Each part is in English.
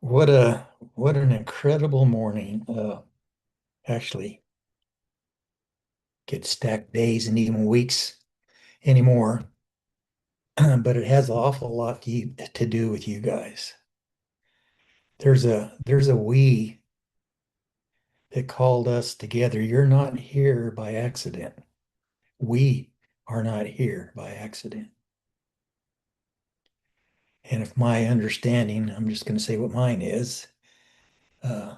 What an incredible morning. Actually, get stacked days and even weeks anymore, but it has an awful lot to do with you guys. There's a we that called us together. You're not here by accident. We are not here by accident. And if my understanding, I'm just going to say what mine uh,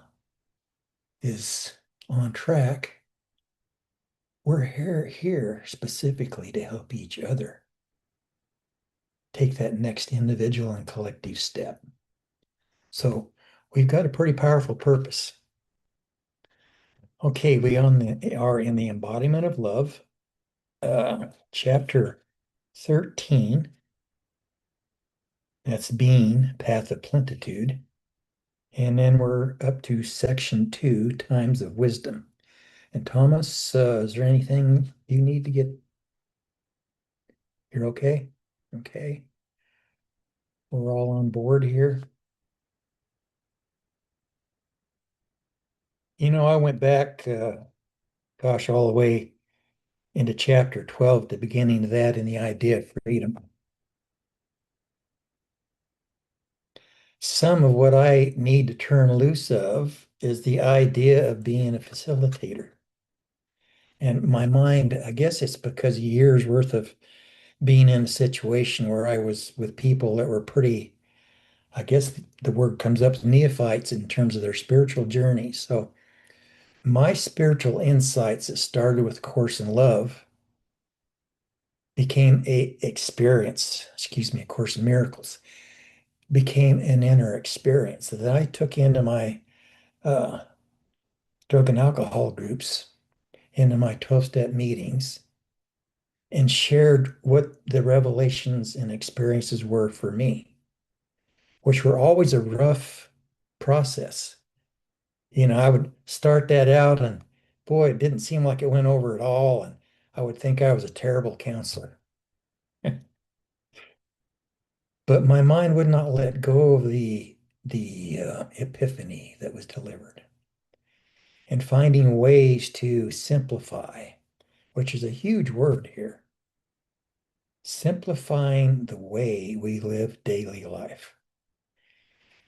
is on track. We're here specifically to help each other take that next individual and collective step. So we've got a pretty powerful purpose. Okay, are in the embodiment of love, chapter 13. That's being, path of plentitude. And then we're up to section 2, times of wisdom. And Thomas, is there anything you need to get? You're okay? Okay. We're all on board here. I went back, gosh, all the way into chapter 12, the beginning of that, and the idea of freedom. Some of what I need to turn loose of is the idea of being a facilitator. And my mind, I guess it's because of years worth of being in a situation where I was with people that were pretty, I guess the word comes up, neophytes in terms of their spiritual journey. So my spiritual insights that started with Course in Love became a experience, excuse me, A Course in Miracles became an inner experience that I took into my uh, drug and alcohol groups, into my 12-step meetings, and shared what the revelations and experiences were for me, which were always a rough process. I would start that out, and boy, it didn't seem like it went over at all. And I would think I was a terrible counselor. But my mind would not let go of the epiphany that was delivered, and finding ways to simplify, which is a huge word here, simplifying the way we live daily life.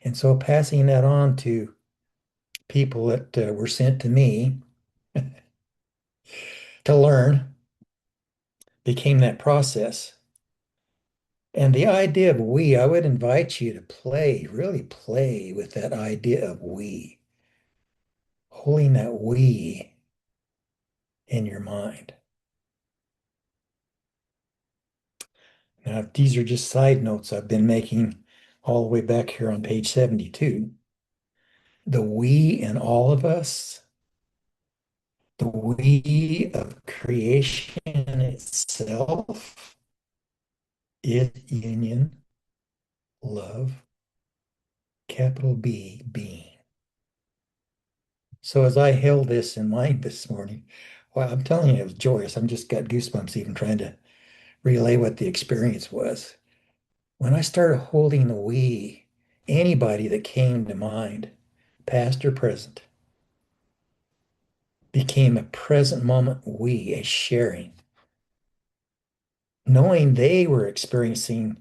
And so passing that on to people that were sent to me to learn became that process. And the idea of we, I would invite you to play, really play with that idea of we, holding that we in your mind. Now, these are just side notes I've been making all the way back here on page 72. The we in all of us, the we of creation itself is union, love, capital B, being. So as I held this in mind this morning, well, I'm telling you, it was joyous. I'm just got goosebumps even trying to relay what the experience was. When I started holding the we, anybody that came to mind, past or present, became a present moment we, a sharing, knowing they were experiencing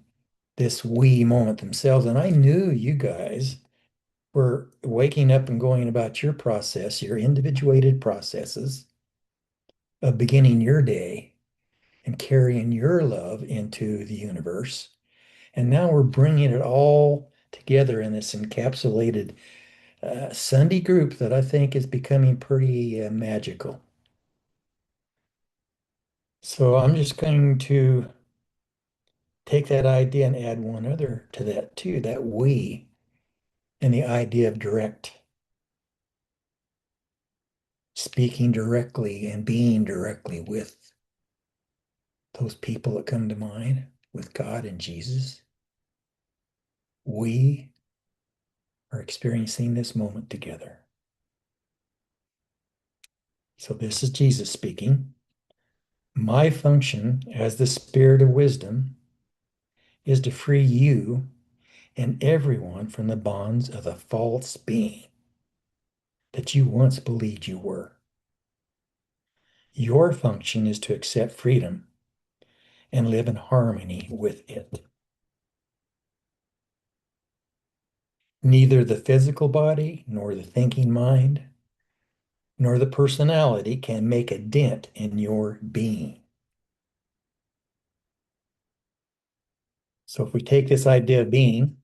this we moment themselves. And I knew you guys were waking up and going about your process, your individuated processes of beginning your day and carrying your love into the universe. And now we're bringing it all together in this encapsulated Sunday group that I think is becoming pretty magical. So I'm just going to take that idea and add one other to that too, that we, and the idea of direct, speaking directly and being directly with those people that come to mind, with God and Jesus. We are experiencing this moment together. So this is Jesus speaking. My function as the spirit of wisdom is to free you and everyone from the bonds of the false being that you once believed you were. Your function is to accept freedom and live in harmony with it. Neither the physical body, nor the thinking mind, nor the personality can make a dent in your being. So if we take this idea of being,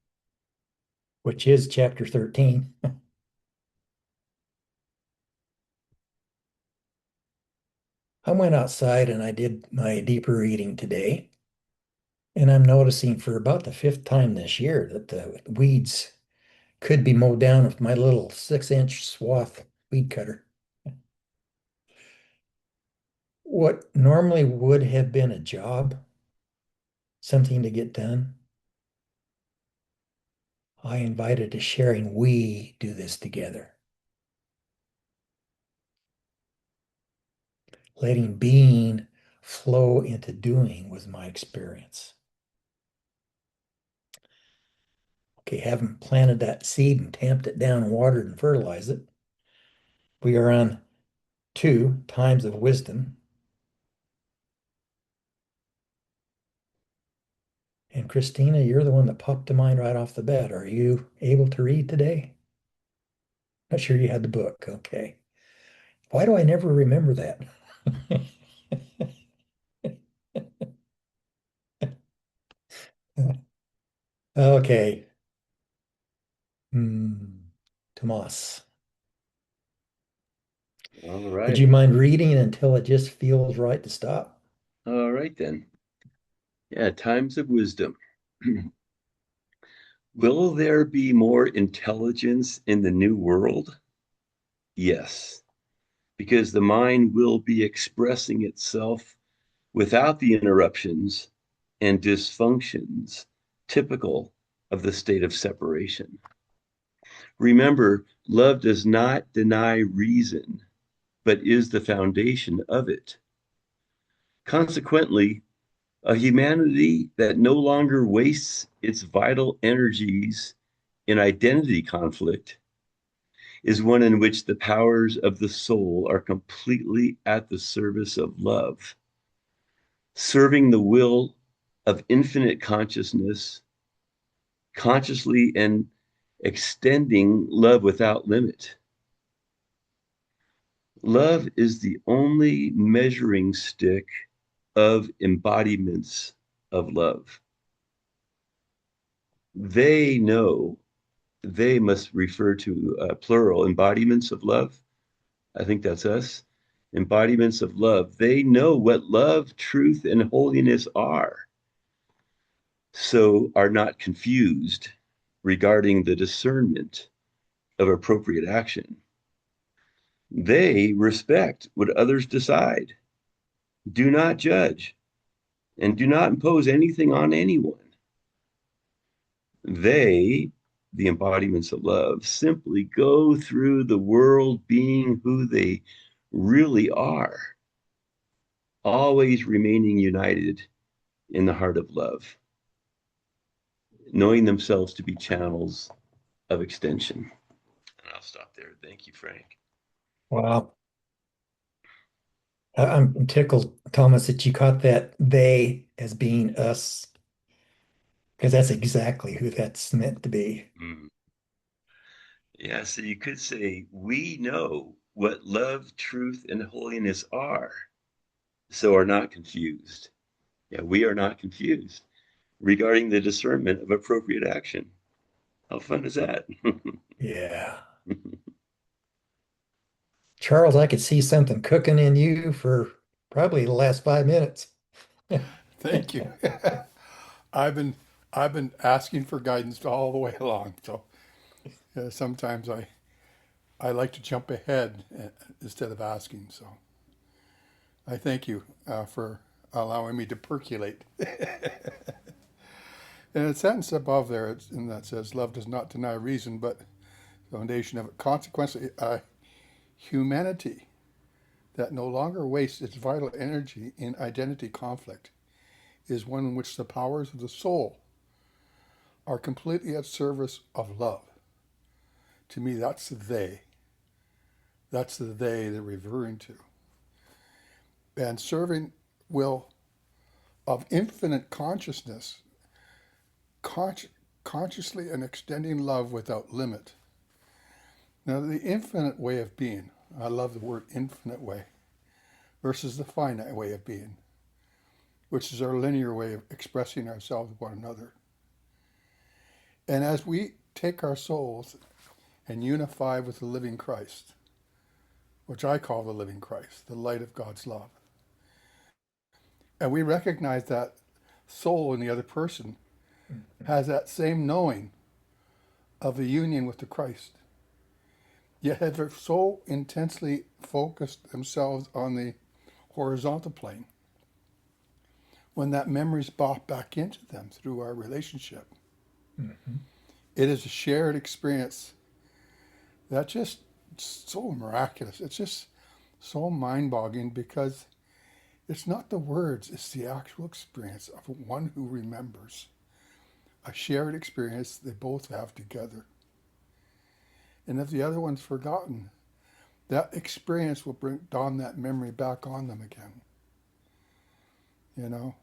which is chapter 13, I went outside and I did my deeper reading today. And I'm noticing for about the fifth time this year that the weeds could be mowed down with my little 6-inch swath weed cutter. What normally would have been a job, something to get done, I invited to sharing. We do this together. Letting being flow into doing was my experience. Okay, having planted that seed and tamped it down, watered and fertilized it, we are on 2 times of wisdom. And Christina, you're the one that popped to mind right off the bat. Are you able to read today? Not sure you had the book. Okay. Why do I never remember that? Okay. Hmm. Tomas, All would you right. mind reading until it just feels right to stop? All right then. Yeah, times of wisdom. Will there be more intelligence in the new world? Yes, because the mind will be expressing itself without the interruptions and dysfunctions typical of the state of separation. Remember, love does not deny reason, but is the foundation of it. Consequently, a humanity that no longer wastes its vital energies in identity conflict is one in which the powers of the soul are completely at the service of love, serving the will of infinite consciousness, consciously and extending love without limit. Love is the only measuring stick of embodiments of love. They know they must refer to plural embodiments of love. I think that's us. Embodiments of love. They know what love, truth, and holiness are, so are not confused regarding the discernment of appropriate action. They respect what others decide, do not judge, and do not impose anything on anyone. They, the embodiments of love, simply go through the world being who they really are, always remaining united in the heart of love, knowing themselves to be channels of extension. And I'll stop there. Thank you, Frank. Wow. I'm tickled, Thomas, that you caught that they as being us, because that's exactly who that's meant to be. Mm. Yeah, so you could say, we know what love, truth, and holiness are, so are not confused. Yeah, we are not confused regarding the discernment of appropriate action. How fun is that? Yeah. Charles, I could see something cooking in you for probably the last 5 minutes. Thank you. I've been I've been asking for guidance all the way along. So sometimes I like to jump ahead instead of asking. So I thank you for allowing me to percolate. And a sentence above there, and that says, "Love does not deny reason, but the foundation of it." Consequently, humanity that no longer wastes its vital energy in identity conflict is one in which the powers of the soul are completely at service of love. To me, that's the they. That's the they they're referring to. And serving will of infinite consciousness, consciously and extending love without limit. Now, the infinite way of being, I love the word infinite way, versus the finite way of being, which is our linear way of expressing ourselves with one another. And as we take our souls and unify with the living Christ, which I call the living Christ, the light of God's love, and we recognize that soul in the other person has that same knowing of the union with the Christ, yet have so intensely focused themselves on the horizontal plane, when that memory is brought back into them through our relationship, Mhm. it is a shared experience that's just so miraculous. It's just so mind-boggling because it's not the words, it's the actual experience of one who remembers. A shared experience they both have together. And if the other one's forgotten, that experience will bring dawn that memory back on them again. You know?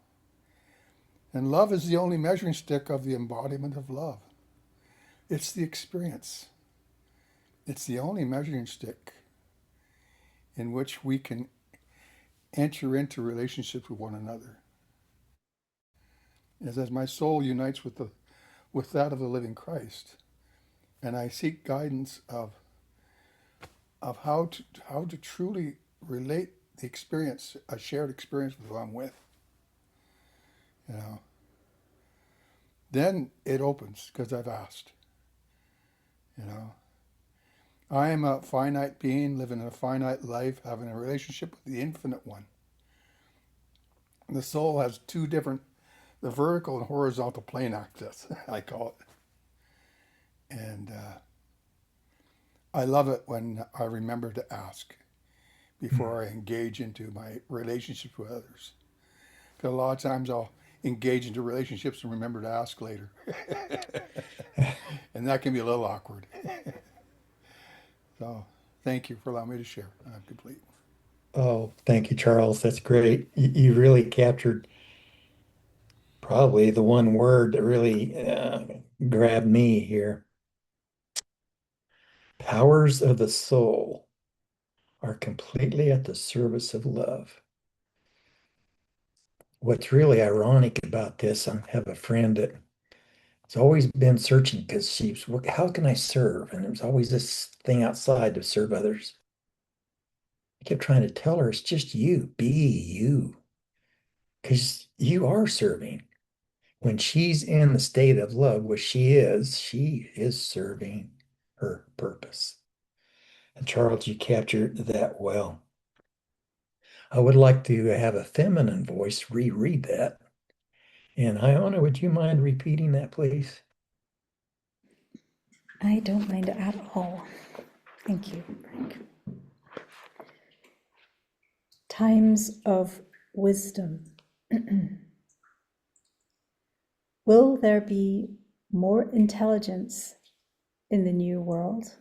And love is the only measuring stick of the embodiment of love. It's the experience. It's the only measuring stick in which we can enter into relationships with one another. As my soul unites with that of the living Christ, and I seek guidance of how to truly relate the experience, a shared experience with who I'm with, you know, then it opens because I've asked. You know, I am a finite being living a finite life, having a relationship with the infinite one. The soul has two different, the vertical and horizontal plane access, I call it. And I love it when I remember to ask before I engage into my relationships with others. Because a lot of times I'll engage into relationships and remember to ask later. And that can be a little awkward. So thank you for allowing me to share. I'm complete. Oh, thank you, Charles. That's great. You really captured probably the one word that really grabbed me here. Powers of the soul are completely at the service of love. What's really ironic about this, I have a friend that has always been searching because she's, how can I serve? And there's always this thing outside to serve others. I kept trying to tell her, it's just you, be you, because you are serving. When she's in the state of love, which she is serving her purpose. And Charles, you captured that well. I would like to have a feminine voice reread that. And Iona, would you mind repeating that, please? I don't mind at all. Thank you, Frank. Times of wisdom. Will there be more intelligence in the new world?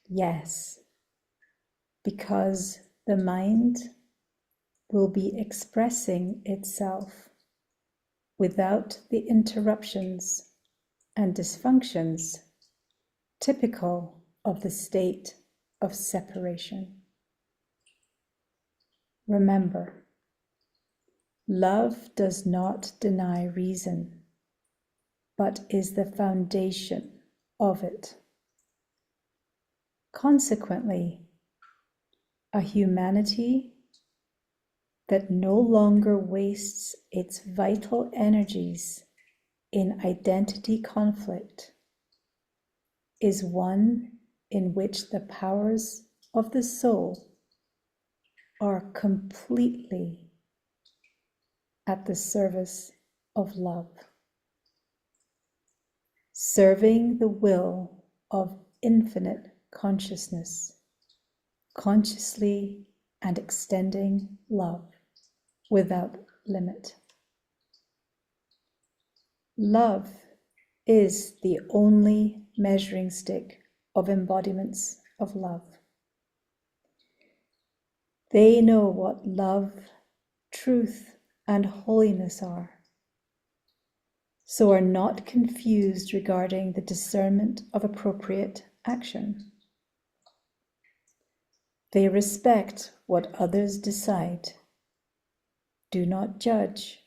Yes, because the mind will be expressing itself without the interruptions and dysfunctions typical of the state of separation. Remember, love does not deny reason, but is the foundation of it. Consequently, a humanity that no longer wastes its vital energies in identity conflict is one in which the powers of the soul are completely at the service of love, serving the will of infinite consciousness, consciously and extending love without limit. Love is the only measuring stick of embodiments of love. They know what love, truth, and holiness are, so are not confused regarding the discernment of appropriate action. They respect what others decide, do not judge,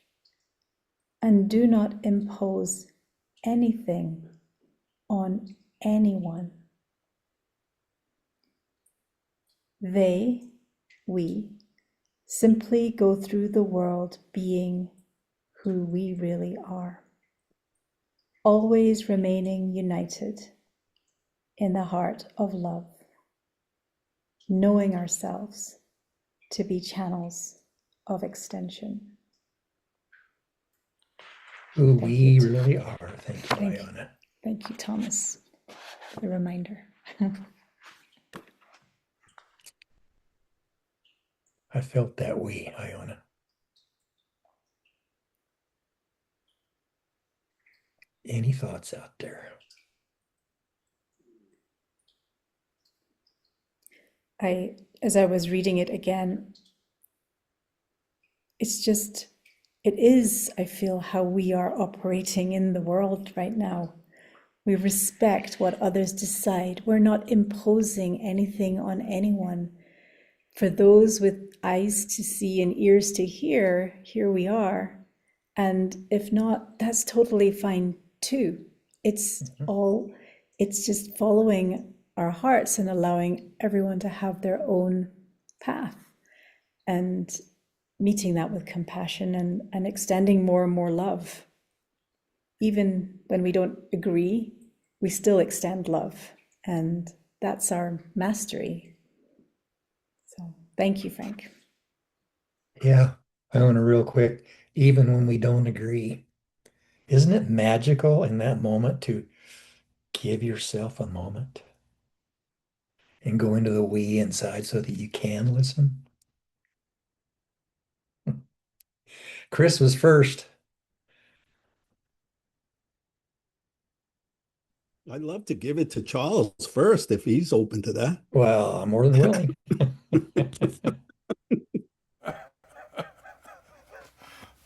and do not impose anything on anyone. We, simply go through the world being who we really are, always remaining united in the heart of love, knowing ourselves to be channels of extension. Who Thank we you. really are. Thank you, Thank you. Iona. Thank you, Thomas, for the reminder. I felt that we, Iona. Any thoughts out there? As I was reading it again, it is, I feel, how we are operating in the world right now. We respect what others decide. We're not imposing anything on anyone. For those with eyes to see and ears to hear, here we are. And if not, that's totally fine too. It's just following our hearts and allowing everyone to have their own path and meeting that with compassion and extending more and more love. Even when we don't agree, we still extend love. And that's our mastery. So thank you, Frank. Yeah, Iona, real quick. Even when we don't agree, isn't it magical in that moment to give yourself a moment and go into the we inside so that you can listen? Chris was first. I'd love to give it to Charles first if he's open to that. Well, I'm more than willing.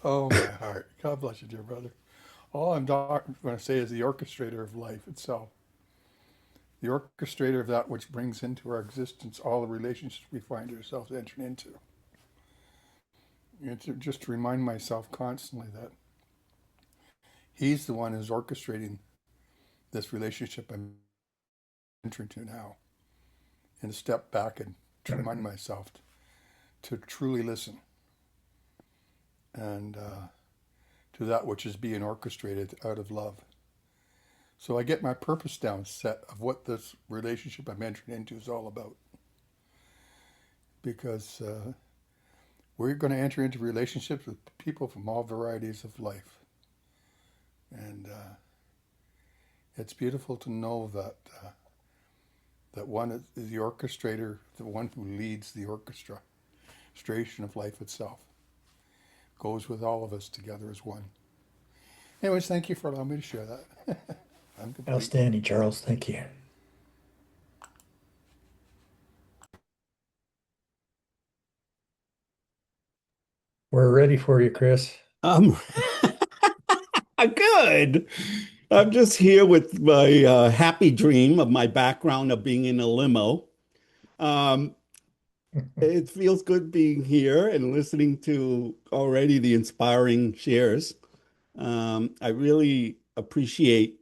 Oh, my heart. God bless you, dear brother. All I'm going to say is the orchestrator of life itself, the orchestrator of that which brings into our existence all the relationships we find ourselves entering into. It's just to remind myself constantly that he's the one who's orchestrating this relationship I'm entering to now, and step back and to remind myself to truly listen and to that which is being orchestrated out of love. So I get my purpose down set of what this relationship I'm entering into is all about. Because we're going to enter into relationships with people from all varieties of life. And it's beautiful to know that that one is the orchestrator, the one who leads the orchestration of life itself, goes with all of us together as one. Anyways, thank you for allowing me to share that. I'm complete. Outstanding, Charles. Thank you. We're ready for you, Chris. Um, good. I'm just here with my happy dream of my background of being in a limo. Um, it feels good being here and listening to already the inspiring shares. I really appreciate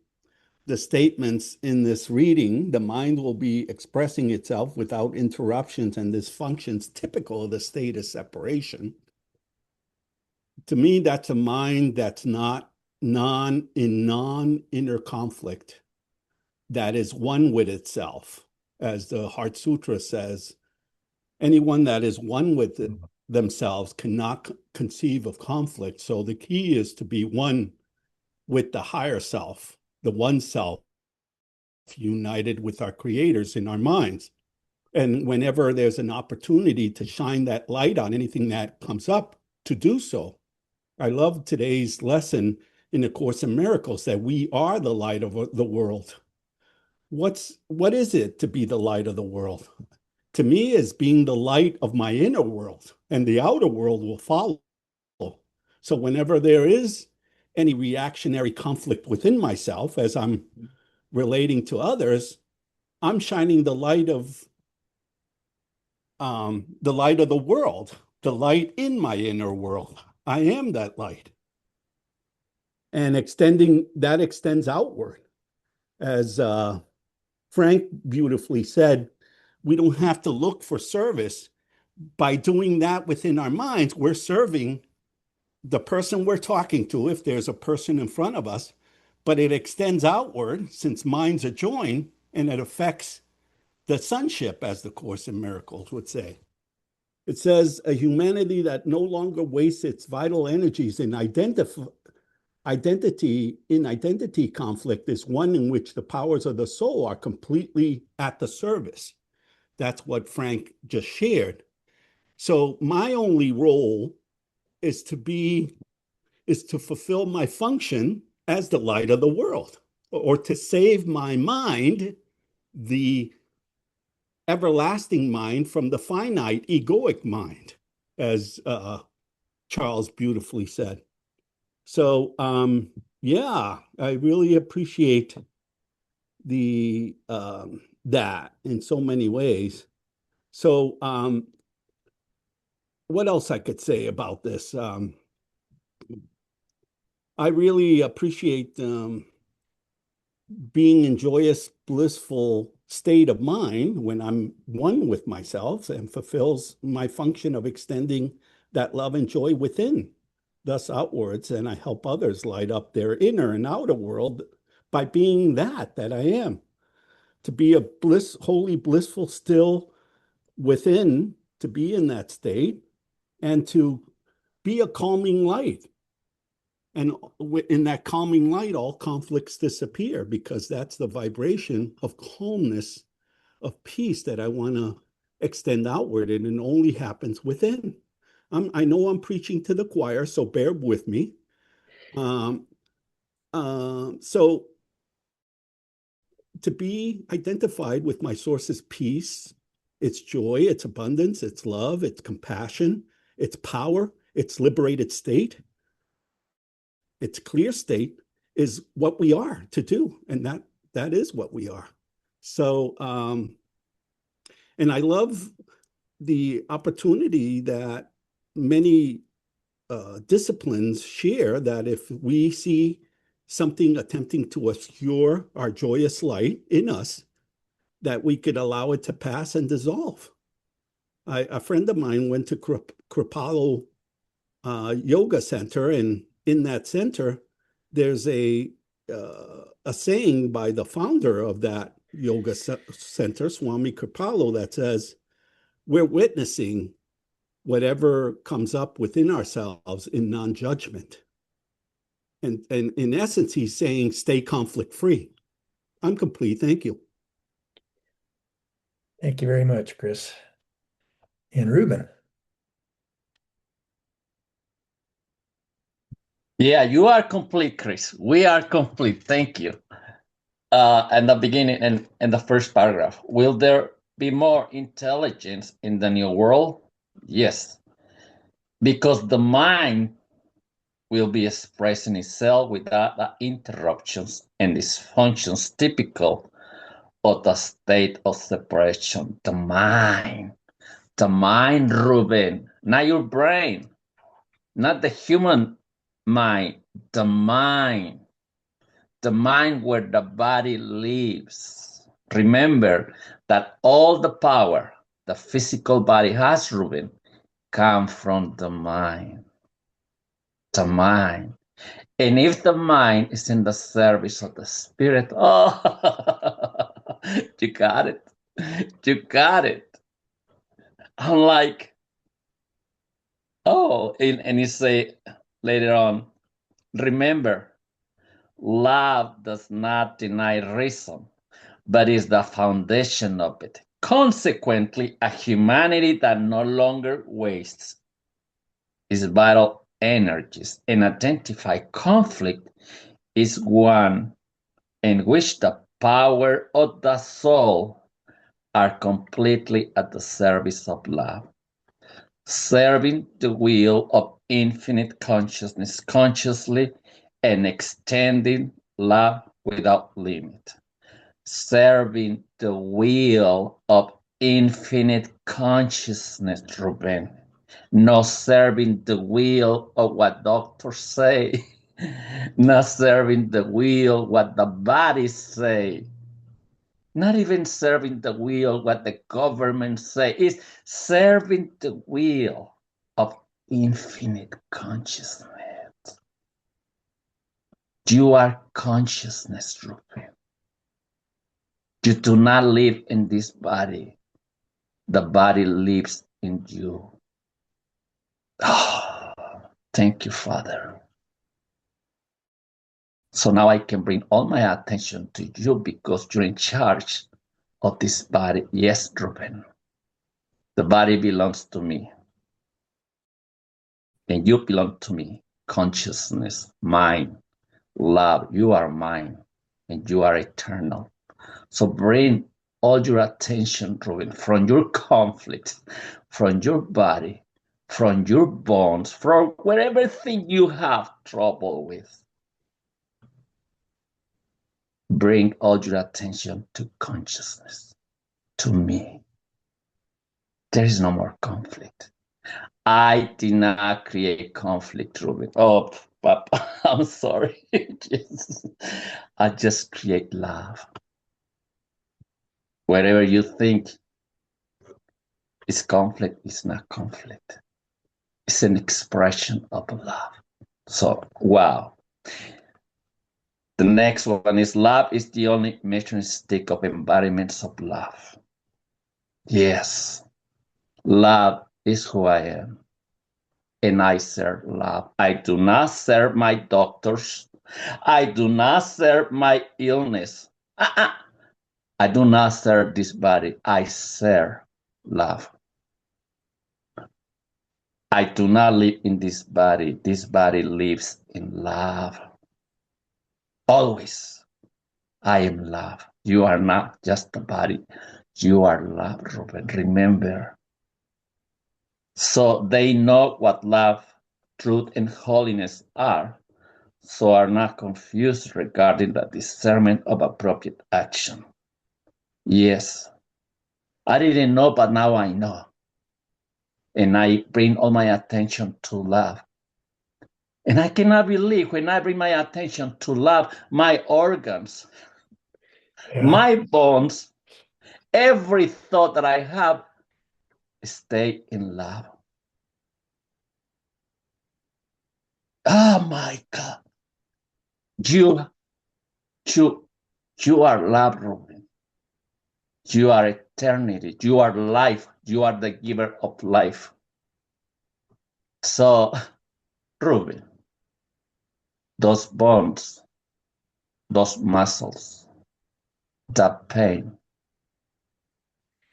the statements in this reading. The mind will be expressing itself without interruptions and dysfunctions typical of the state of separation. To me, that's a mind that's not non-inner conflict, that is one with itself. As the Heart Sutra says, anyone that is one with themselves cannot conceive of conflict. So the key is to be one with the higher self, the one self, united with our creators in our minds. And whenever there's an opportunity to shine that light on anything that comes up, to do so. I love today's lesson in the Course in Miracles that we are the light of the world. What is it to be the light of the world? To me, is being the light of my inner world, and the outer world will follow. So whenever there is any reactionary conflict within myself as I'm relating to others, I'm shining the light of the world, the light in my inner world. I am that light. And that extends outward. As Frank beautifully said, we don't have to look for service. By doing that within our minds, we're serving the person we're talking to, if there's a person in front of us, but it extends outward since minds are joined, and it affects the sonship, as the Course in Miracles would say. It says a humanity that no longer wastes its vital energies in identity conflict is one in which the powers of the soul are completely at the service. That's what Frank just shared. So my only role is to fulfill my function as the light of the world, or to save my mind, the everlasting mind, from the finite egoic mind, as Charles beautifully said. So yeah, I really appreciate that in so many ways. So what else I could say about this? I really appreciate being in joyous, blissful state of mind when I'm one with myself, and fulfills my function of extending that love and joy within, thus outwards, and I help others light up their inner and outer world by being that I am. To be a holy, blissful, still within, to be in that state, and to be a calming light. And in that calming light, all conflicts disappear, because that's the vibration of calmness, of peace that I want to extend outward, and it only happens within. I know I'm preaching to the choir, so bear with me. So to be identified with my source's peace, its joy, its abundance, its love, its compassion, its power, its liberated state, its clear state, is what we are to do, and that is what we are. So and I love the opportunity that many disciplines share, that if we see something attempting to obscure our joyous light in us, that we could allow it to pass and dissolve. A friend of mine went to Kripalu Yoga Center, and in that center, there's a saying by the founder of that yoga center, Swami Kripalu, that says, we're witnessing whatever comes up within ourselves in non-judgment. And in essence, he's saying, stay conflict-free. I'm complete. Thank you. Thank you very much, Chris. And Ruben. Yeah, you are complete, Chris. We are complete. Thank you. And the beginning and the first paragraph. Will there be more intelligence in the new world? Yes, because the mind will be expressing itself without the interruptions and dysfunctions typical of the state of separation. The mind, Ruben, not your brain, not the human mind, the mind where the body lives. Remember that all the power the physical body has, Ruben, comes from the mind. The mind. And if the mind is in the service of the spirit, oh, you got it. You got it. I'm like, oh, and you say later on, remember, love does not deny reason, but is the foundation of it. Consequently, a humanity that no longer wastes its vital energies and identify conflict is one in which the power of the soul are completely at the service of love, serving the will of infinite consciousness consciously and extending love without limit. Serving the will of infinite consciousness, Ruben. Not serving the will of what doctors say, not serving the will what the bodies say, not even serving the will what the government say. Is serving the will of infinite consciousness. You are consciousness, Ruben. You do not live in this body. The body lives in you. Oh, thank you, Father. So now I can bring all my attention to you because you're in charge of this body. Yes, Ruben. The body belongs to me. And you belong to me. Consciousness, mind, love. You are mine. And you are eternal. So bring all your attention, Ruben, from your conflict, from your body, from your bones, from whatever thing you have trouble with. Bring all your attention to consciousness, to me. There is no more conflict. I did not create conflict, Ruben. Oh, Papa, I'm sorry. I just create love. Wherever you think is conflict, it's not conflict. It's an expression of love. So, wow. The next one is love is the only measuring stick of embodiments of love. Yes, love is who I am. And I serve love. I do not serve my doctors. I do not serve my illness. I do not serve this body. I serve love. I do not live in this body. This body lives in love. Always. I am love. You are not just a body. You are love, Ruben. Remember. So they know what love, truth, and holiness are, so are not confused regarding the discernment of appropriate action. Yes, I didn't know, but now I know. And I bring all my attention to love. And I cannot believe when I bring my attention to love, my organs, my bones, every thought that I have, stay in love. Oh my God. You are love, Ruben. You are eternity. You are life. You are the giver of life. So, Ruben, those bones, those muscles, that pain,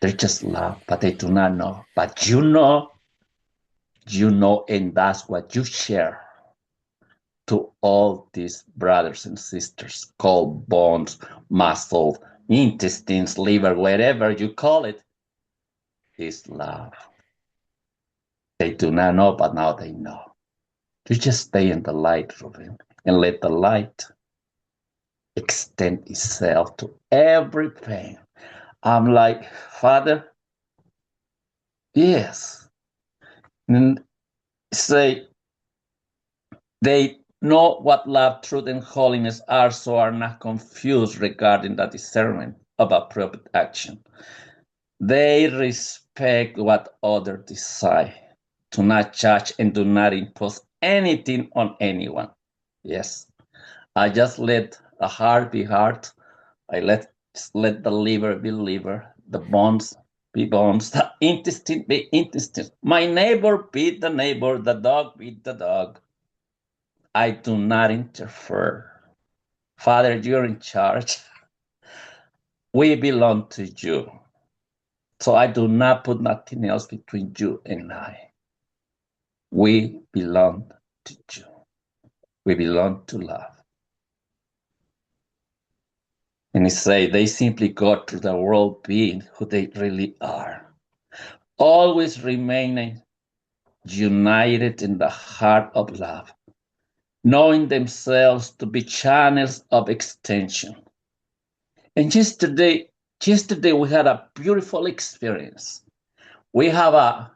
they just love, but they do not know. But you know, and that's what you share to all these brothers and sisters called bones, muscles, intestines, liver, whatever you call it, is love. They do not know, but now they know. You just stay in the light, Ruben, and let the light extend itself to every pain. I'm like, Father, yes. And say, they know what love, truth, and holiness are, so are not confused regarding the discernment of appropriate action. They respect what others desire, do not judge and do not impose anything on anyone. Yes, I just let the heart be heart. I let the liver be liver, the bones be bones, the intestine be intestine. My neighbor be the neighbor, the dog be the dog. I do not interfere. Father, you're in charge. We belong to you. So I do not put nothing else between you and I. We belong to June. We belong to love. And he say they simply go through the world being who they really are, always remaining united in the heart of love, knowing themselves to be channels of extension. And yesterday we had a beautiful experience. We have a,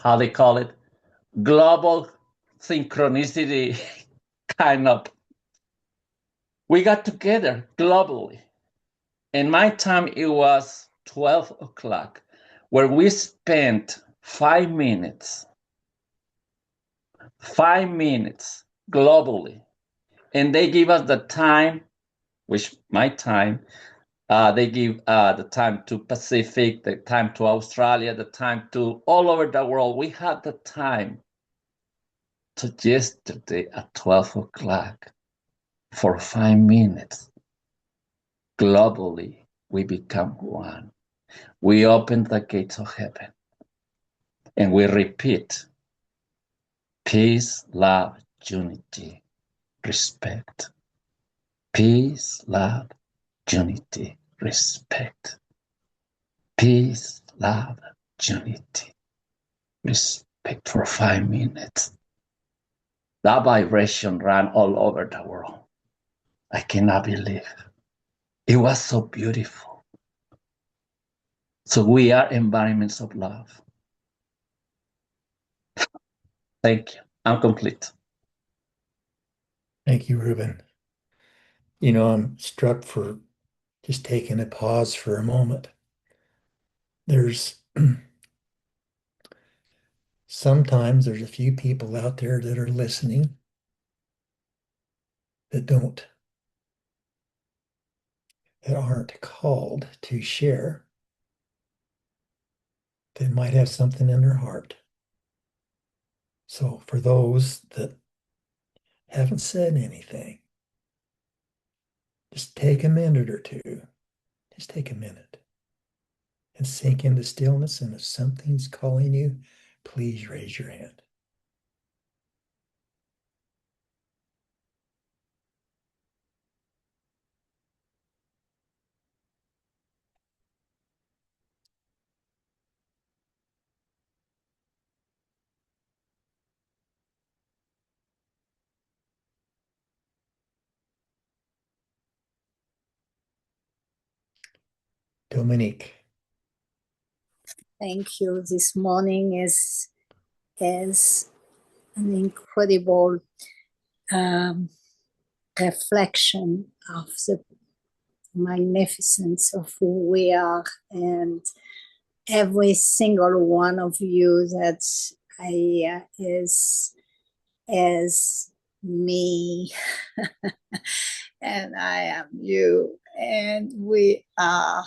how they call it, global synchronicity kind of. We got together globally. In my time, it was 12 o'clock, where we spent 5 minutes globally. And they give us the time, which my time, they give the time to Pacific, the time to Australia, the time to all over the world. We had the time to yesterday at 12 o'clock for 5 minutes. Globally, we become one. We open the gates of heaven and we repeat peace, love, unity, respect. Peace, love, unity, respect. Peace, love, unity, respect for 5 minutes. That vibration ran all over the world. I cannot believe. It was so beautiful. So we are embodiments of love. Thank you. I'm complete. Thank you, Ruben. You know, I'm struck for just taking a pause for a moment. There's sometimes there's a few people out there that are listening that aren't called to share, that might have something in their heart. So for those that haven't said anything, just take a minute or two. Just take a minute and sink into stillness. And if something's calling you, please raise your hand. Dominique. Thank you. This morning is an incredible reflection of the magnificence of who we are, and every single one of you that is me, and I am you, and we are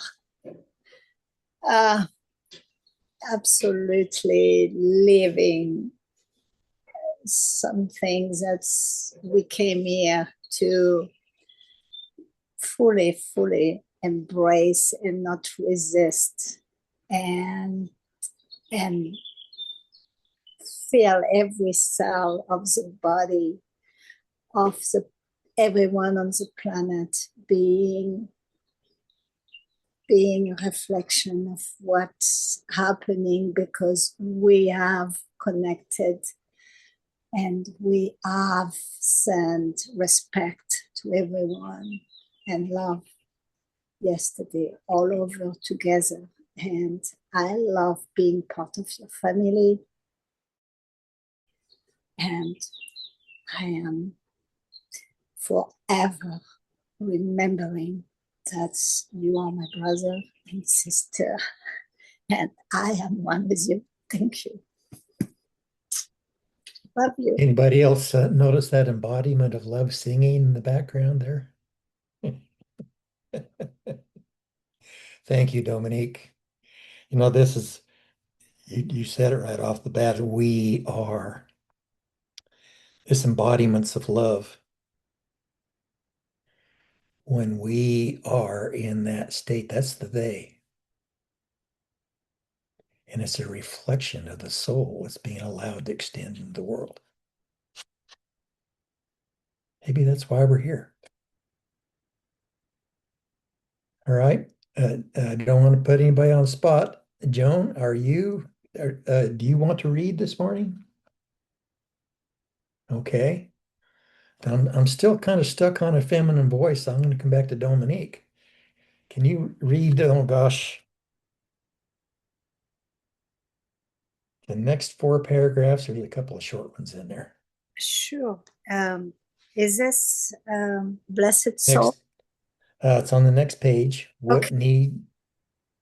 absolutely living something that we came here to fully embrace and not resist, and feel every cell of the body of everyone on the planet being a reflection of what's happening, because we have connected and we have sent respect to everyone and love yesterday all over together. And I love being part of your family. And I am forever remembering that you are my brother and sister, and I am one with you. Thank you. Love you. Anybody else notice that embodiment of love singing in the background there? Thank you, Dominique. You know, this is, you said it right off the bat. We are this embodiments of love. When we are in that state, that's the they. And it's a reflection of the soul that's being allowed to extend into the world. Maybe that's why we're here. All right. I don't want to put anybody on the spot. Joan, do you want to read this morning? Okay. I'm still kind of stuck on a feminine voice. So I'm going to come back to Dominique. Can you read, oh gosh, the next 4 paragraphs? There's a couple of short ones in there. Sure. Is this Blessed Soul? It's on the next page. What Okay. need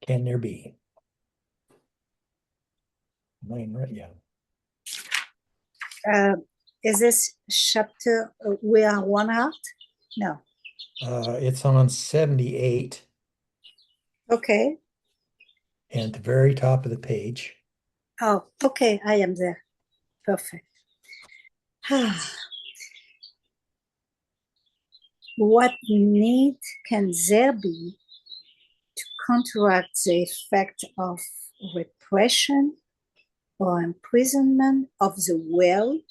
can there be? Mine, right? Yeah. Is this chapter We Are One Heart? No. It's on 78 Okay. and at the very top of the page. Oh, okay. I am there. Perfect. What need can there be to counteract the effect of repression or imprisonment of the will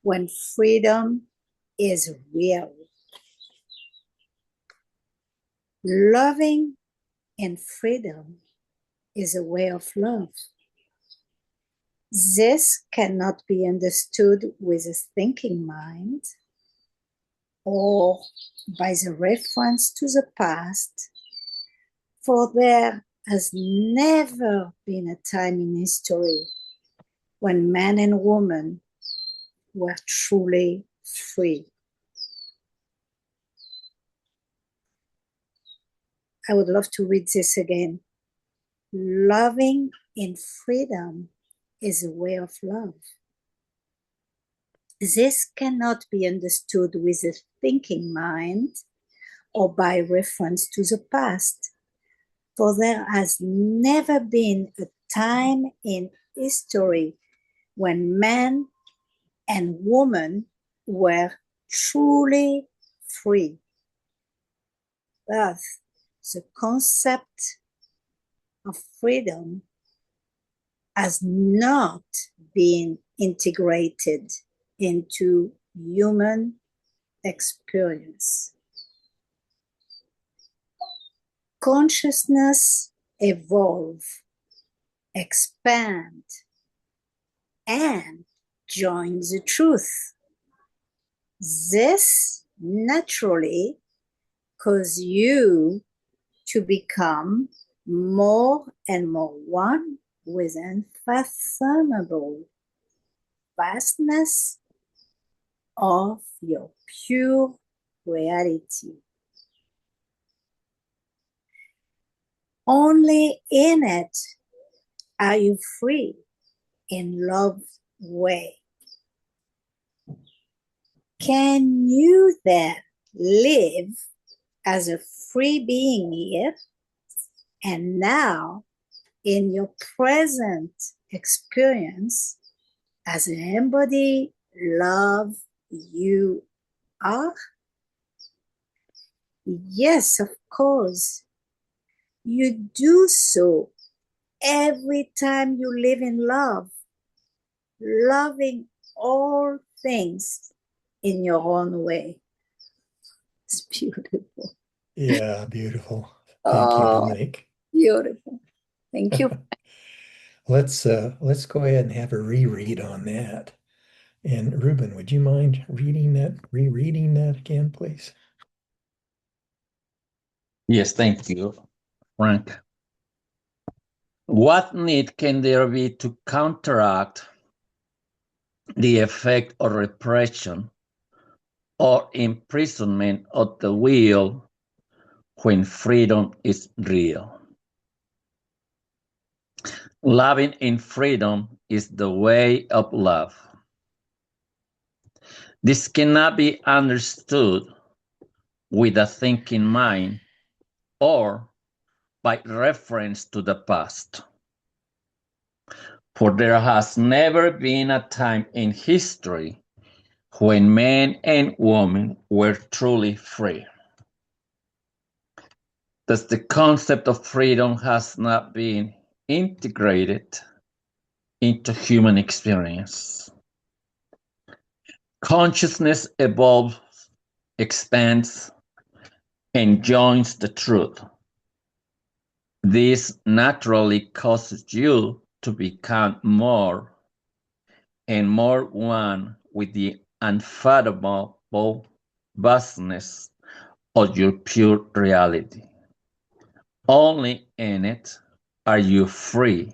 when freedom is real? Loving in freedom is a way of love. This cannot be understood with a thinking mind or by the reference to the past, for there has never been a time in history when man and woman were truly free. I would love to read this again. Loving in freedom is a way of love. This cannot be understood with a thinking mind or by reference to the past, for there has never been a time in history when man and woman were truly free. Thus, the concept of freedom has not been integrated into human experience. Consciousness evolve, expand, and join the truth. This naturally causes you to become more and more one with unfathomable vastness of your pure reality. Only in it are you free in love's way. Can you then live as a free being here and now in your present experience as an embodied love you are? Yes, of course. You do so every time you live in love, loving all things in your own way. It's beautiful. Yeah, beautiful. Thank you, Dominique. Beautiful. Thank you. Let's go ahead and have a reread on that. And Ruben, would you mind rereading that again, please? Yes, thank you, Frank. What need can there be to counteract the effect of repression or imprisonment of the will when freedom is real? Loving in freedom is the way of love. This cannot be understood with a thinking mind or by reference to the past. For there has never been a time in history when men and women were truly free. Thus, the concept of freedom has not been integrated into human experience. Consciousness evolves, expands, and joins the truth. This naturally causes you to become more and more one with the unfathomable vastness of your pure reality. Only in it are you free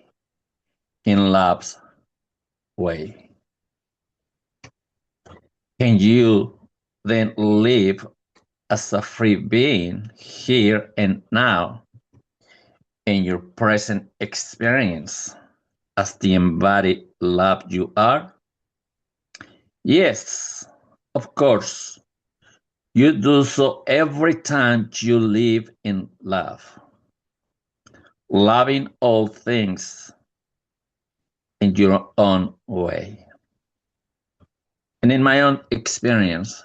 in love's way. Can you then live as a free being here and now in your present experience as the embodied love you are? Yes, of course. You do so every time you live in love, loving all things in your own way. And in my own experience,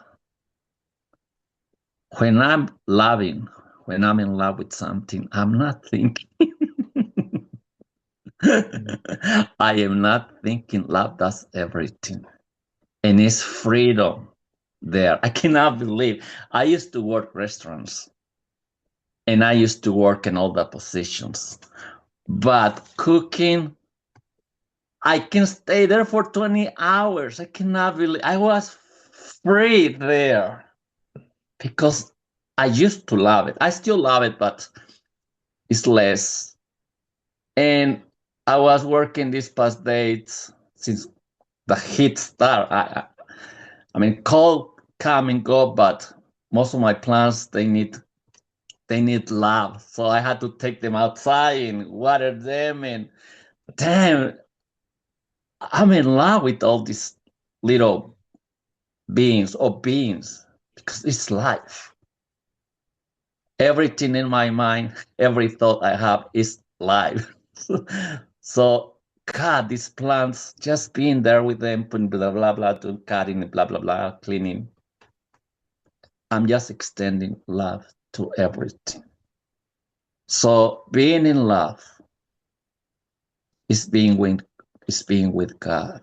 when I'm loving, when I'm in love with something, I'm not thinking. I am not thinking love does everything. And it's freedom there. I cannot believe. I used to work restaurants and I used to work in all the positions. But cooking, I can stay there for 20 hours. I cannot believe I was free there because I used to love it. I still love it, but it's less. And I was working these past days since the heat started. I mean, cold come and go, but most of my plants they need love. So I had to take them outside and water them. And damn, I'm in love with all these little beings because it's life. Everything in my mind, every thought I have is life. So, God, these plants, just being there with them, putting blah, blah, blah, to cutting, blah, blah, blah, cleaning. I'm just extending love to everything. So, being in love is being with God.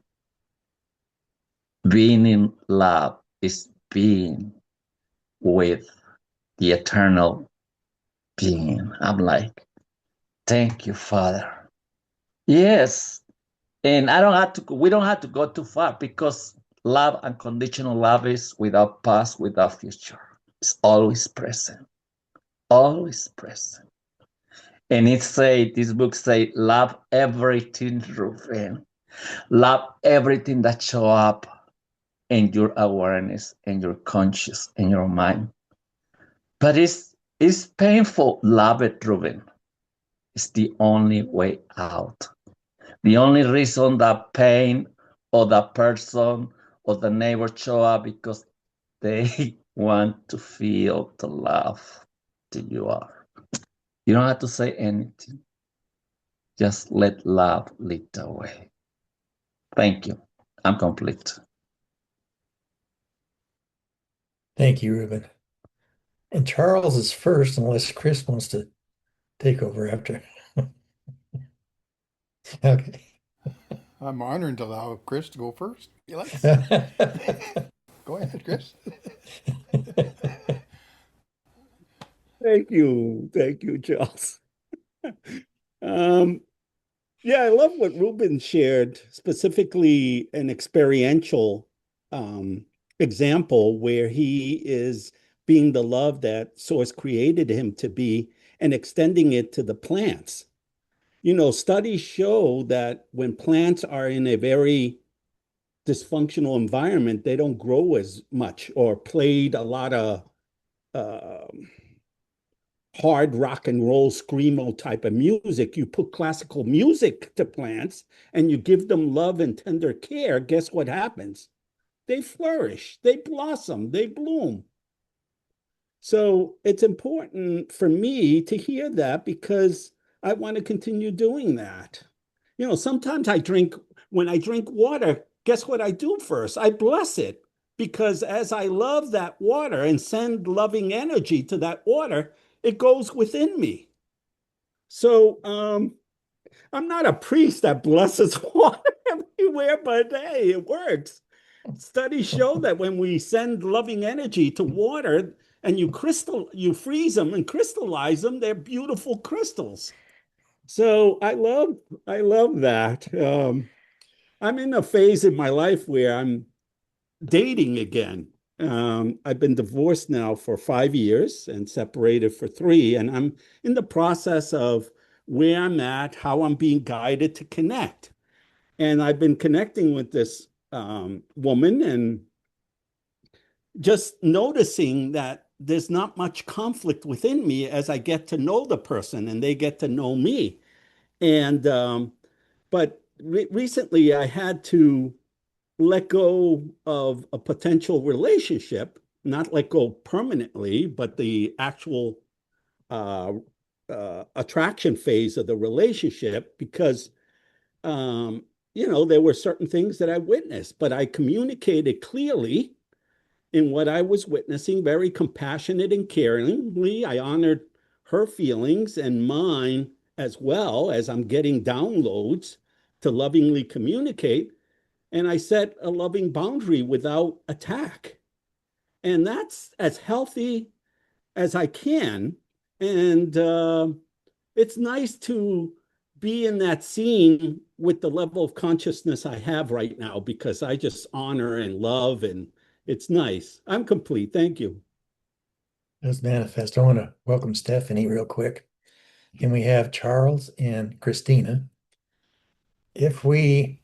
Being in love is being with the eternal being. I'm like, thank you, Father. Yes. And we don't have to go too far because love, unconditional love is without past, without future. It's always present, always present. And this book say, love everything, Ruben. Love everything that show up in your awareness, in your conscious, in your mind. But it's painful, love it, Ruben. It's the only way out. The only reason that pain or the person or the neighbor show up because they want to feel the love that you are. You don't have to say anything. Just let love lead the way. Thank you. I'm complete. Thank you, Ruben. And Charles is first, unless Chris wants to take over after. Okay. I'm honored to allow Chris to go first. Let's go ahead, Chris. Thank you. Thank you, Charles. Um, yeah, I love what Ruben shared, specifically an experiential example where he is being the love that Source created him to be and extending it to the plants. You know, studies show that when plants are in a very dysfunctional environment, they don't grow as much or played a lot of hard rock and roll screamo type of music. You put classical music to plants and you give them love and tender care, guess what happens? They flourish, they blossom, they bloom. So it's important for me to hear that because I want to continue doing that. You know, sometimes when I drink water, guess what I do first? I bless it because as I love that water and send loving energy to that water, it goes within me. So I'm not a priest that blesses water everywhere, but hey, it works. Studies show that when we send loving energy to water and you freeze them and crystallize them, they're beautiful crystals. So I love that. I'm in a phase in my life where I'm dating again. I've been divorced now for 5 years and separated for 3, and I'm in the process of where I'm at, how I'm being guided to connect. And I've been connecting with this woman and just noticing that there's not much conflict within me as I get to know the person and they get to know me. And but recently I had to let go of a potential relationship, not let go permanently, but the actual uh, attraction phase of the relationship because there were certain things that I witnessed, but I communicated clearly in what I was witnessing, very compassionate and caringly. I honored her feelings and mine as well as I'm getting downloads to lovingly communicate. And I set a loving boundary without attack. And that's as healthy as I can. And it's nice to be in that scene with the level of consciousness I have right now because I just honor and love, and it's nice. I'm complete. Thank you. Let's manifest. I want to welcome Stephanie real quick. And we have Charles and Christina. If we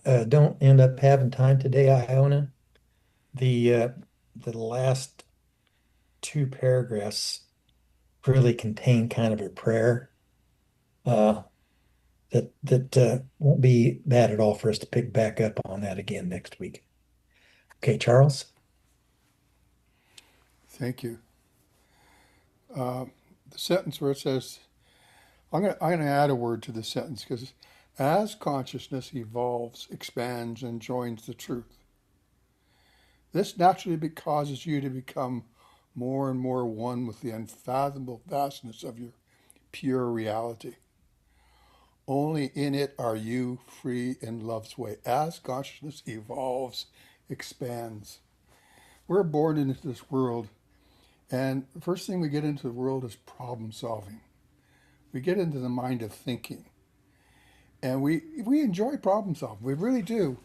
don't end up having time today, Iona, the last 2 paragraphs really contain kind of a prayer uh, that won't be bad at all for us to pick back up on that again next week. Okay, Charles. Thank you. The sentence where it says, I'm gonna add a word to the sentence because as consciousness evolves, expands, and joins the truth, this naturally causes you to become more and more one with the unfathomable vastness of your pure reality. Only in it are you free in love's way. As consciousness evolves, expands. We're born into this world, and the first thing we get into the world is problem solving. We get into the mind of thinking, and we enjoy problem solving. We really do.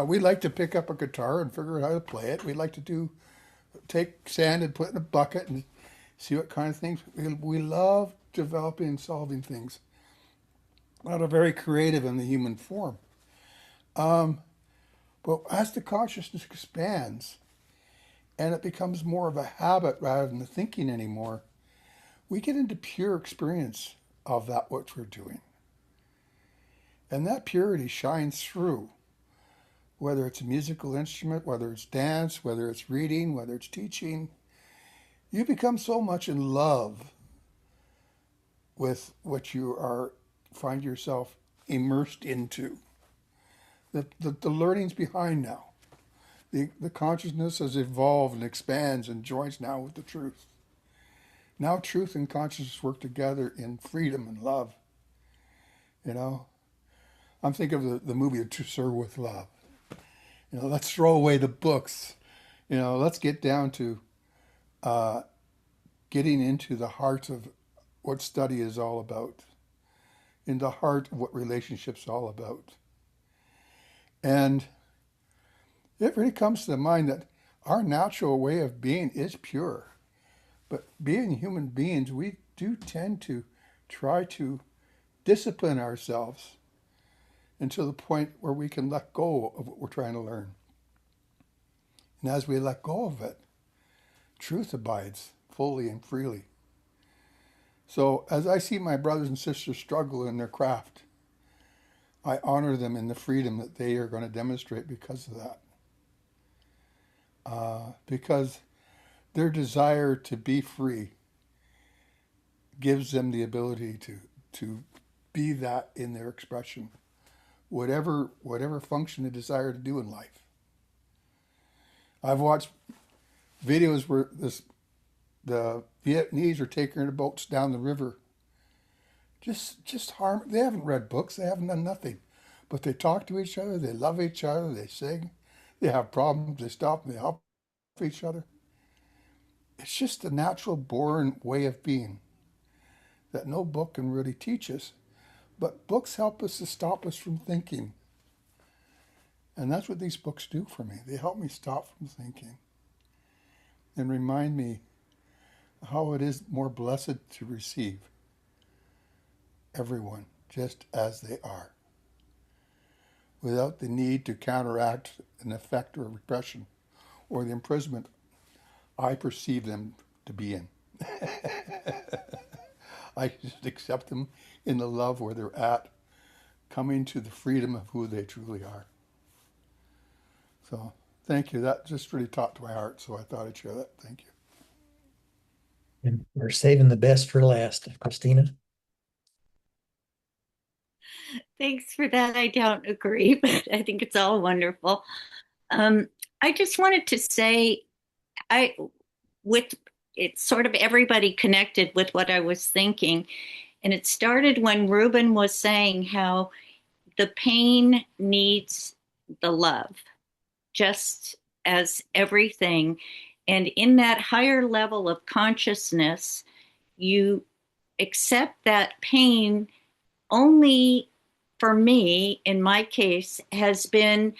We like to pick up a guitar and figure out how to play it. We like to take sand and put it in a bucket and see what kind of things. We love developing and solving things that are very creative in the human form. Um, but as the consciousness expands and it becomes more of a habit rather than the thinking anymore, we get into pure experience of that which we're doing. And that purity shines through, whether it's a musical instrument, whether it's dance, whether it's reading, whether it's teaching. You become so much in love with what you are, find yourself immersed into. The learning's behind now. The consciousness has evolved and expands and joins now with the truth. Now truth and consciousness work together in freedom and love. You know, I'm thinking of the movie To Serve with Love. Let's throw away the books. Let's get down to uh, getting into the heart of what study is all about, in the heart of what relationships all about. And it really comes to the mind that our natural way of being is pure. But being human beings, we do tend to try to discipline ourselves until the point where we can let go of what we're trying to learn. And as we let go of it, truth abides fully and freely. So as I see my brothers and sisters struggle in their craft, I honor them in the freedom that they are going to demonstrate because of that. Because their desire to be free gives them the ability to be that in their expression, whatever function they desire to do in life. I've watched videos where the Vietnamese are taking their boats down the river. Just harm. They haven't read books. They haven't done nothing, but they talk to each other. They love each other. They sing. They have problems, they stop and they help each other. It's just a natural born way of being that no book can really teach us. But books help us to stop us from thinking. And that's what these books do for me. They help me stop from thinking and remind me how it is more blessed to receive everyone just as they are, without the need to counteract an effect or repression or the imprisonment I perceive them to be in. I just accept them in the love where they're at, coming to the freedom of who they truly are. So thank you. That just really talked to my heart. So I thought I'd share that. Thank you. And we're saving the best for last, Christina. Thanks for that. I don't agree, but I think it's all wonderful. Um, I just wanted to say, I with it's sort of everybody connected with what I was thinking, and it started when Ruben was saying how the pain needs the love, just as everything, and in that higher level of consciousness, you accept that pain only for me, in my case, has been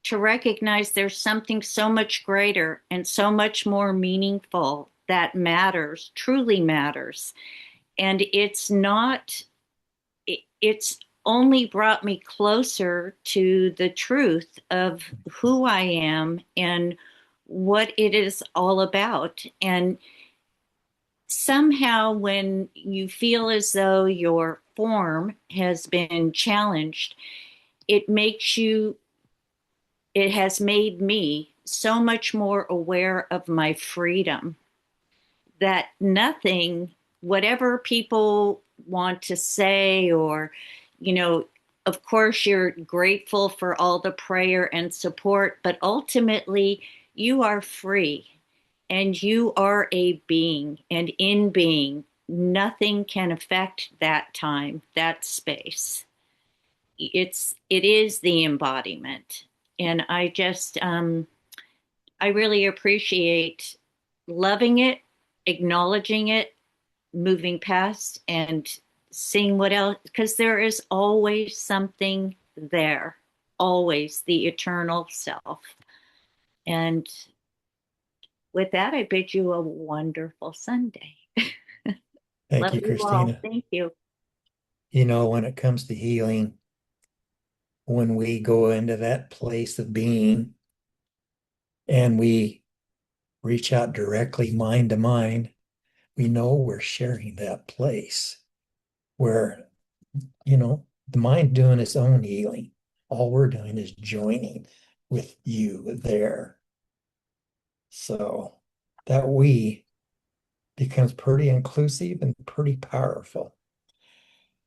to recognize there's something so much greater and so much more meaningful that matters, truly matters. And it's not, it's only brought me closer to the truth of who I am and what it is all about. And somehow, when you feel as though your form has been challenged, it makes you, it has made me so much more aware of my freedom that nothing, whatever people want to say, or, you know, of course, you're grateful for all the prayer and support, but ultimately, you are free and you are a being, and in being, nothing can affect that time, that space. It is the embodiment. And I really appreciate loving it, acknowledging it, moving past, and seeing what else, because there is always something there, always the eternal self. And with that, I bid you a wonderful Sunday. Thank Love you, you all. Christina. Thank you. You know, when it comes to healing, when we go into that place of being and we reach out directly mind to mind, we know we're sharing that place where, you know, the mind doing its own healing. All we're doing is joining with you there. So that we becomes pretty inclusive and pretty powerful.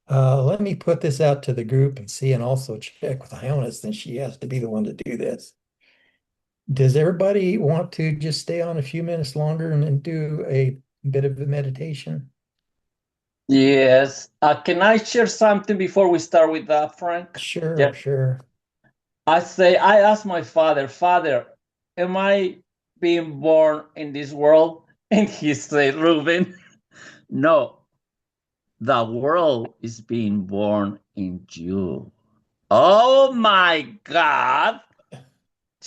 Let me put this out to the group and see, and also check with Iona since she has to be the one to do this. Does everybody want to just stay on a few minutes longer and do a bit of a meditation? Yes. Can I share something before we start with that, Frank? Sure, Yeah. sure. I asked my father, Father, am I being born in this world? And he said, Ruben, no, the world is being born in you. Oh my God.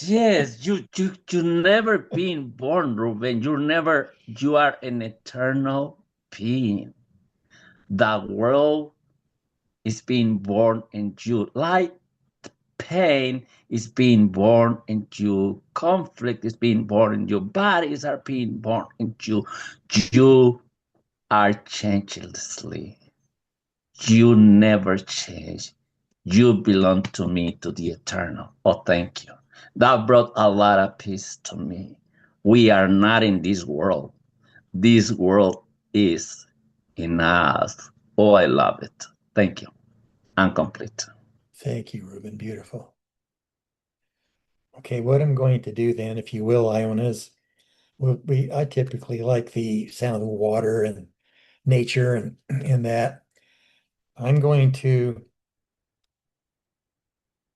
Yes, you never been born, Ruben. You are an eternal being. The world is being born in you. Like pain is being born in you. Conflict is being born in you. Bodies are being born in you. You are changelessly. You never change. You belong to me, to the eternal. Oh, thank you. That brought a lot of peace to me. We are not in this world. This world is in us. Oh, I love it. Thank you. I'm complete. Thank you, Ruben. Beautiful. Okay, what I'm going to do then, if you will, Iona, is I typically like the sound of the water and nature and that. I'm going to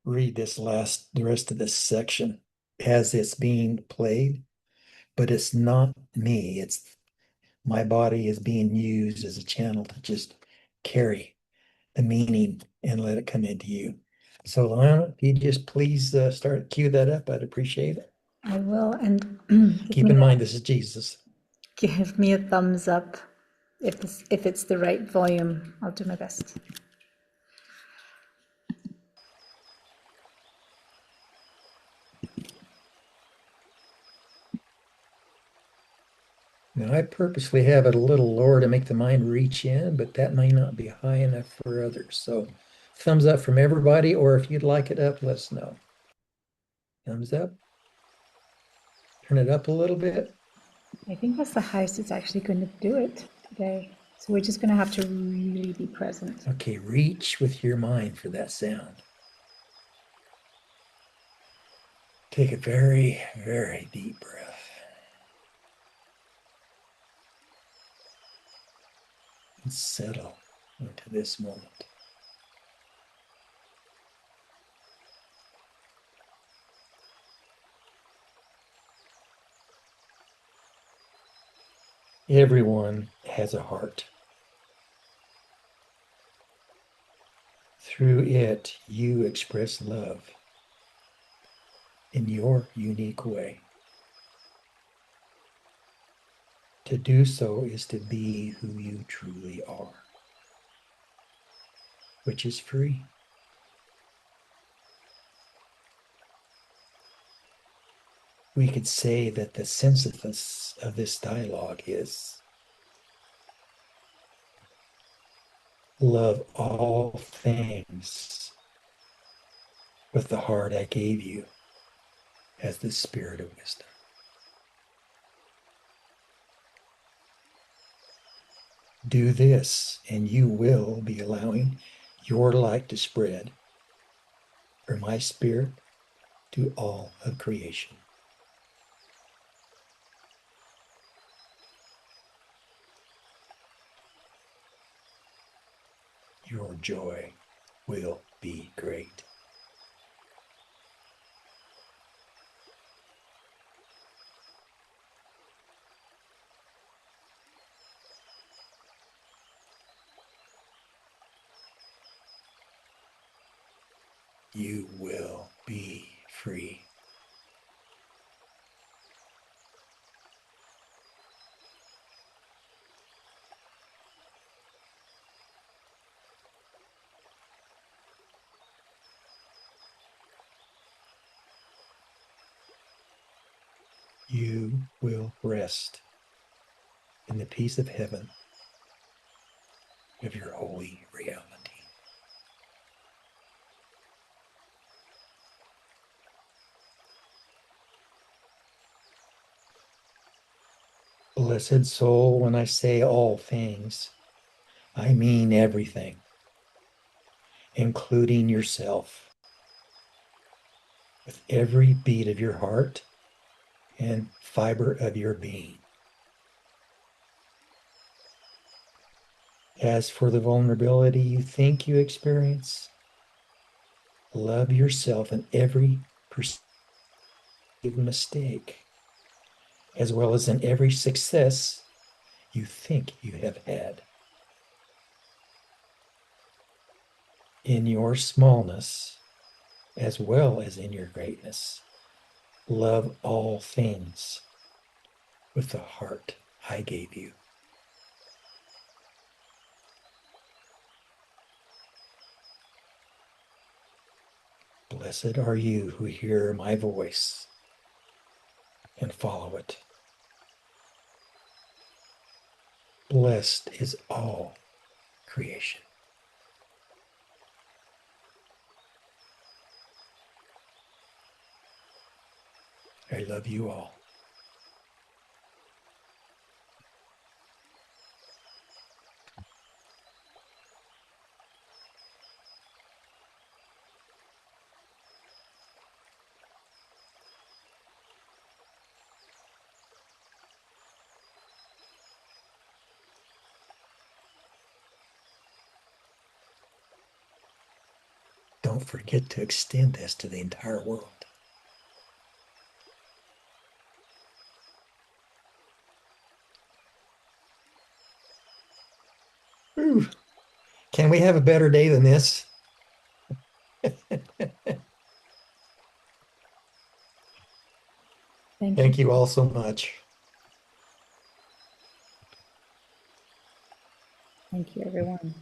read the rest of this section. as it's being played, but it's not me. It's my body is being used as a channel to just carry the meaning and let it come into you. So, Lana, if you just please cue that up, I'd appreciate it. I will, and Keep in mind, this is Jesus. give me a thumbs up if it's the right volume. I'll do my best. Now, I purposely have it a little lower to make the mind reach in, but that may not be high enough for others. So, thumbs up from everybody, or if you'd like it up, let us know. Thumbs up. Turn it up a little bit. I think that's the highest it's actually going to do it today. So we're just going to have to really be present. Okay, reach with your mind for that sound. Take a very, very deep breath. And settle into this moment. Everyone has a heart. Through it, you express love in your unique way. To do so is to be who you truly are, which is free. We could say that the synthesis of this dialogue is love all things with the heart I gave you as the spirit of wisdom. Do this, and you will be allowing your light to spread from my spirit to all of creation. Your joy will be great. You will be free. You will rest in the peace of heaven of your holy reality. Blessed soul, when I say all things, I mean everything, including yourself, with every beat of your heart and fiber of your being. As for the vulnerability you think you experience, love yourself in every perceived mistake, as well as in every success you think you have had. In your smallness, as well as in your greatness, love all things with the heart I gave you. Blessed are you who hear my voice and follow it. Blessed is all creation. I love you all. Don't forget to extend this to the entire world. Whew. Can we have a better day than this? Thank you. Thank you all so much. Thank you, everyone.